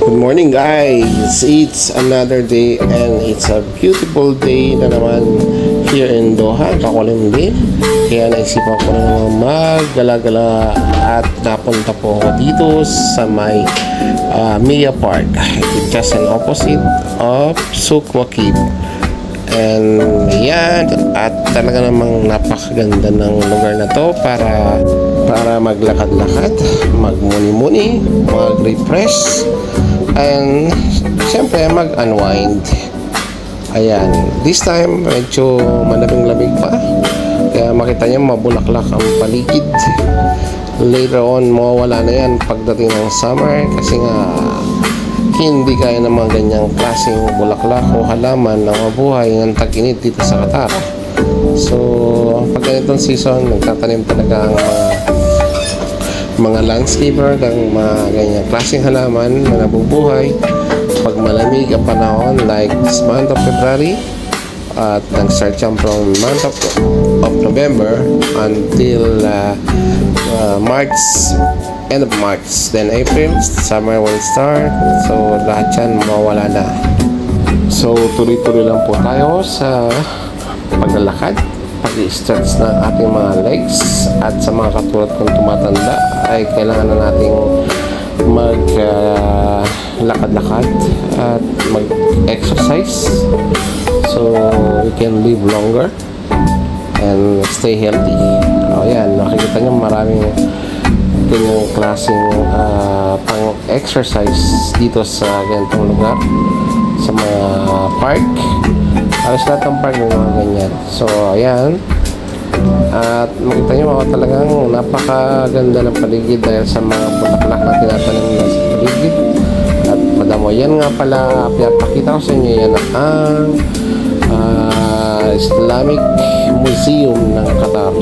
Good morning guys! It's another day and it's a beautiful day na naman here in Doha, Kakulimlim. Kaya naisipan ko na naman maggala-gala at napunta po ako dito sa may Mia Park. It's just an opposite of Souq Waqif. And yan, at talaga namang napakaganda ng lugar na to para maglakad-lakad, magmuni-muni, mag-refresh, and siyempre mag-unwind. Ayan, this time medyo malamig-lamig pa, kaya makita niyo mabulaklak ang paligid. Later on mawawala na yan pagdating ng summer, kasi nga hindi kaya ng mga ganyang klaseng bulaklak o halaman na mabuhay ng tag-init dito sa Qatar. So pag ganitong season, nagtatanim talaga ang mga landscaper ng mga ganyang klaseng halaman na nabubuhay pag malamig ang panahon, like this month of February, at nag-start siya from month of November until March, end of March, then April, summer will start. So lahat yan mawawala na. So tuloy-tuloy lang po tayo sa paglalakad, pag-stretch ng ating mga legs, at sa mga katulad kong tumatanda ay kailangan na nating mag-lakad-lakad at mag-exercise so we can live longer and stay healthy. Ayan, nakikita nyo maraming ganyang klaseng pang-exercise dito sa ganitong lugar, sa mga park. Alas lahat ng park ng mga ganyan. So ayan, at makita nyo mga talagang napakaganda ng paligid dahil sa mga bulaklak na tinatanim na sa paligid. At madamo, yan nga pala, pinapakita ko sa inyo, yan ang Islamic Museum ng Qatar.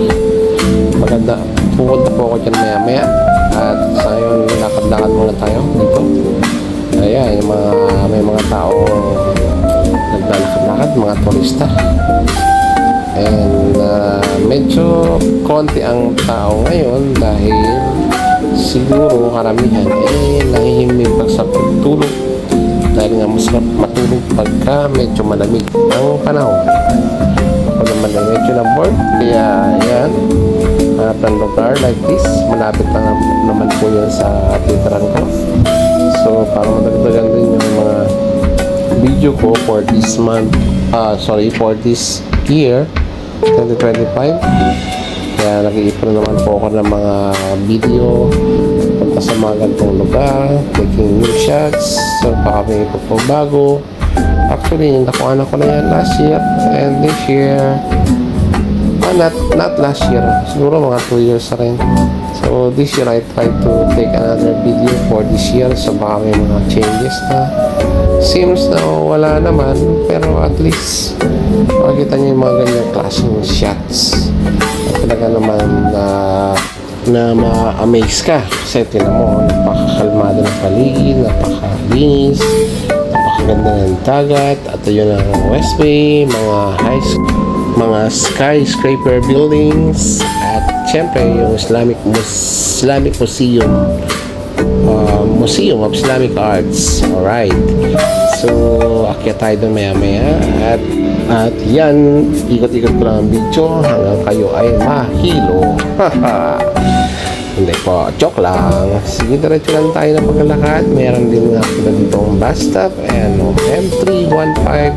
Maganda, pupunta po ako dyan maya maya, at sa ngayon lakad-lakad muna tayo dito. Ayan, yung may mga tao naglalakad-lakad, mga turista. And medyo konti ang tao ngayon dahil siguro karamihan nahihimig pag sa pagtulog, dahil nga masarap matulog pagka medyo malamig ang panahon. Ako naman ay medyo na bored, kaya yan, hanap ng lugar like this. Malapit lang naman po yun sa titirahan ko. So para madagdagan din yung mga video ko for this month, for this year 2025. Kaya nag-iipon naman po ako ng mga video punta sa mga ganitong lugar, taking new shots. So baka may bago. Actually nakuha ko na yan last year and this year, not last year, siguro mga 2 years na rin. So this year I tried to take another video for this year. So baka may mga changes na. Seems na wala naman, pero at least makikita niyo yung mga ganyang klaseng shots. At talaga naman na ma-amaze ka. Kasi tinan mo, napakakalmado ng paligid, napakalinis, napakaganda ng dagat. At yun ang Westway, mga skyscraper buildings, at syempre yung Islamic Museum, Museum of Islamic Arts. Alright, so akyat tayo doon maya maya, at yan, ikot-ikot ko lang ang video hanggang kayo ay mahilo. Hindi po, joke lang. Sige, diretso lang tayo ng paglalakad. Meron din nga pala ditong bus stop and M315.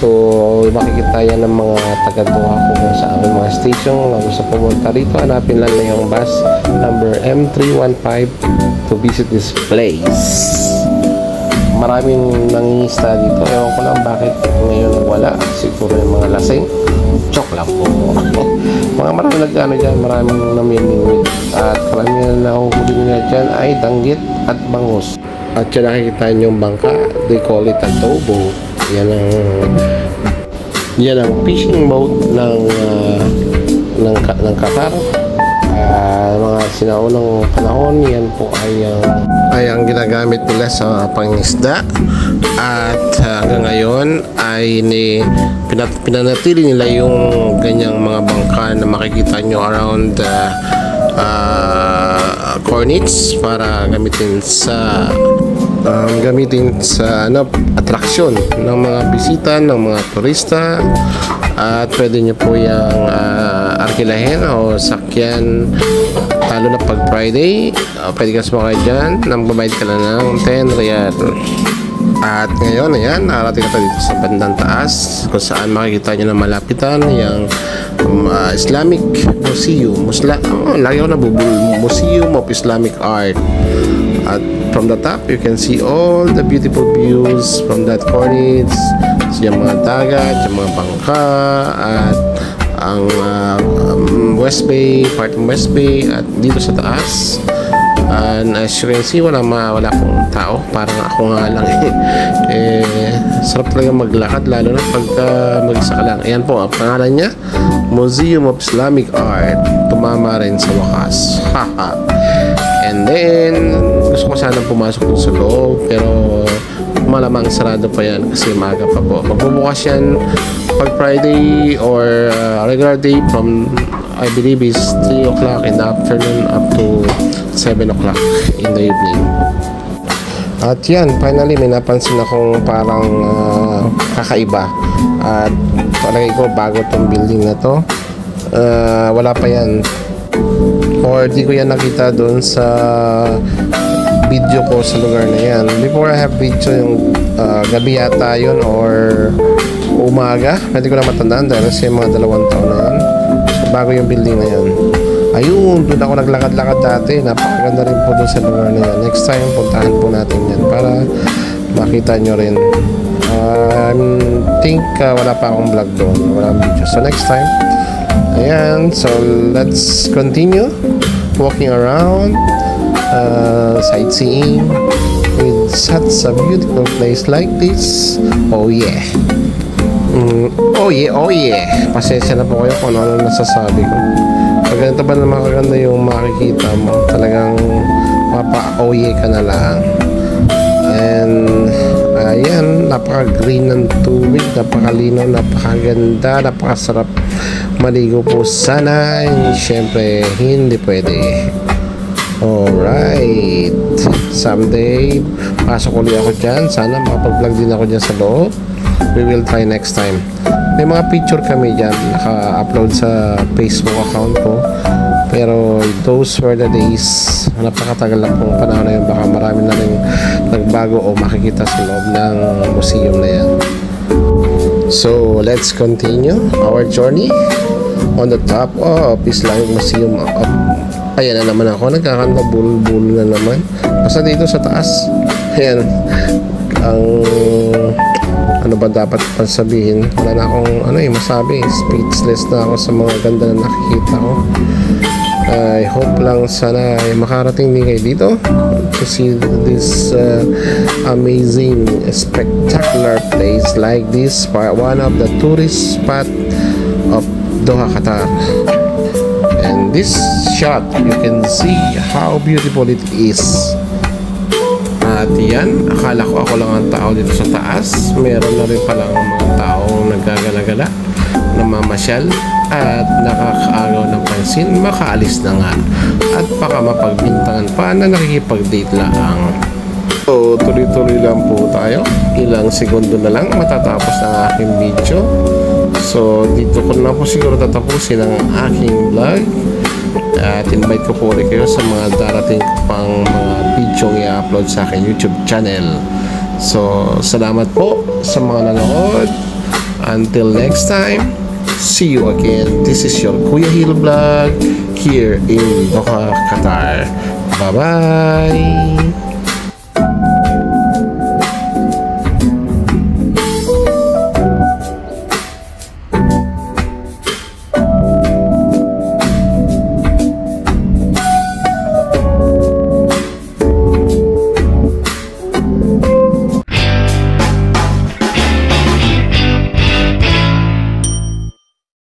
So makikita yan ng mga taga-Doha kung sa aming mga station na gusto pumunta rito. Hanapin lang na yung bus number M315 to visit this place. Maraming nangingista dito. Ewan ko lang bakit ngayon wala. Siguro yung mga lasing. Joke lang po. Maraming nag-ano dyan, maraming namimingwit. At maraming na nahuhuli nila dyan ay danggit at bangus. At yun nakikita nyo yung bangka. They call it a towboat. Yan ang fishing boat ng Qatar. Mga sinaunang panahon, yan po ay ang ginagamit nila sa pangisda, at hanggang ngayon ay pinanatili nila yung ganyang mga bangka na makikita nyo around corniche para gamitin sa gamitin sa atraksyon ng mga bisita, ng mga turista, at pwede nyo po yung arkilahin o sakyan, lalo na pag Friday. Pwede ka sumakay dyan, nang babayad ka lang ng 10 real. At ngayon, ayan, nakarating na tayo dito sa bandang taas, kung saan makikita nyo na malapitan yung Islamic Museum. Lagi ako nabubul, Museum of Islamic Art. At from the top, you can see all the beautiful views from that cornice. So, yung mga dagat, yung mga bangka, at ang West Bay, part ng West Bay, at dito sa taas. And as you can see, wala pong tao, parang ako nga lang sarap talaga maglakad, lalo na pagka mag-isa ka lang. Ayan po, ang pangalan niya, Museum of Islamic Art. Tumama rin sa wakas. Haha. And then gusto ko sana pumasok dun sa loob, pero malamang sarado pa yan kasi maaga pa po. Magbubukas yan pag Friday or regular day from, I believe, is 3 o'clock in the afternoon up to 7 o'clock in the evening. At yan, finally may napansin akong parang kakaiba. At palagay ko bago tong building na to. Wala pa yan, or di ko yan nakita doon sa video ko sa lugar na yan. Before I have video yung gabi yata yun or umaga, hindi ko na matandaan dahil kasi mga 2 taon na yan. So, bago yung building na yan. Ayun, doon ako naglakad-lakad dati. Napakaganda rin po doon sa lugar na yan. Next time, puntahan po natin yan para makita nyo rin. I think wala pa akong vlog doon, wala video. So next time, ayan, so let's continue walking around, sightseeing with such a beautiful place like this. Oh yeah. Oh yeah. Pasensya na po kayo kung ano nasasabi ko. Pag ganito ba naman kaganda yung makikita mo, talagang mapa-oh yeah ka na lang. And ayan, napaka-green ng tubig, napakalino, napakaganda, napakasarap maligo po sana. Siyempre, hindi pwede. Alright, someday pasok ulit ako dyan. Sana makapag-vlog din ako dyan sa loob. We will try next time. May mga picture kami dyan naka-upload sa Facebook account ko, pero those were the days. Napakatagal lang pong panahon na yun. Baka marami na rin nagbago o makikita sa loob ng museum na yan. So let's continue our journey on the top of Islamic Museum of... Ayan na naman ako, nagkakanta bulbul na naman. Basta dito sa taas, ayan, ang ano ba dapat pa sabihin, wala na akong masabi. Speechless na ako sa mga ganda na nakikita ko. I hope lang sana ay makarating din kayo dito to see this amazing, spectacular place like this, one of the tourist spot of Doha, Qatar. And this shot, you can see how beautiful it is. At yan, akala ko ako lang ang tao dito sa taas. Meron na rin palang mga taong nagagala-gala, namamasyal, at nakakaagaw ng pansin, makaalis na nga. At baka mapagbintangan pa na nakikipag-date lang. So, tuloy-tuloy lang po tayo. Ilang segundo na lang matatapos ang aking video. So, dito ko na po siguro tatapusin ang aking vlog. At invite ko po ulit kayo sa mga darating pang mga video i-upload sa aking YouTube channel. So, salamat po sa mga nanood. Until next time, see you again. This is your Kuya Hil Vlog here in Doha, Qatar. Bye-bye!